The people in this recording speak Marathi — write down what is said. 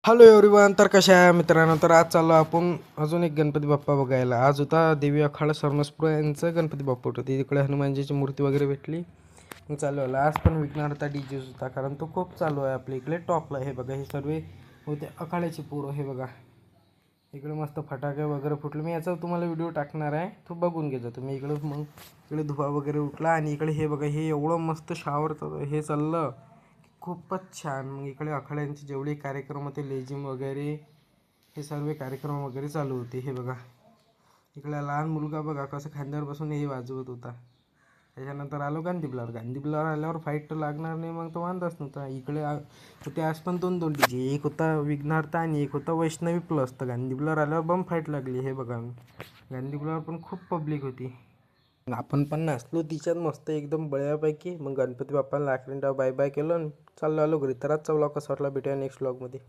हॅलो एव्हरीवन, तर कशा आहे मित्रांनो. तर आज चाललो आपण अजून एक गणपती बाप्पा बघायला. आज होता देवी अखाडा सरनसपुरा यांचं गणपती बाप्पा होतं. तिकडे हनुमानजीची मूर्ती वगैरे भेटली. मग चालू आला. आज पण विघ्नहर्ता डीजे होता, कारण तो खूप चालू आहे आपल्या इकडे टॉपला. हे बघा, हे सर्व होते अखाड्याची पोरं. हे बघा, इकडे मस्त फटाके वगैरे फुटले. मी याचा तुम्हाला व्हिडिओ टाकणार आहे, तो बघून घ्यायचा तुम्ही. इकडे मग इकडे धुवा वगैरे उठला आणि इकडे हे बघा, हे एवढं मस्त शावर हे चाललं, खूपच छान. मग इकडे आखाड्यांचे जेवढे कार्यक्रम होते, लेझिम वगैरे, हे सर्व कार्यक्रम वगैरे चालू होते. हे बघा, इकडे लहान मुलगा बघा कसं खांद्यावर बसून हे वाजवत होता. त्याच्यानंतर आलो गांधीबुलावर. गांधीबुलावर आल्यावर फाईट तर लागणार नाही, मग तो वांदाच नव्हता. इकडे होते आज पण दोन डीजे, एक होता विघ्नहर्ता आणि एक होता वैष्णवी प्लस. तर गांधीबुलावर आल्यावर बम फाईट लागली. हे बघा, गांधीबुलावर पण खूप पब्लिक होती. आपण पण नाचलो तिच्यात मस्त एकदम बळ्यापैकी. मग गणपती बाप्पाला लाकडींडा बाय बाय केलं, चाललो आलो घरी. तर आजचा व्लॉग कसा वाटला, भेटूया नेक्स्ट व्लॉगमध्ये.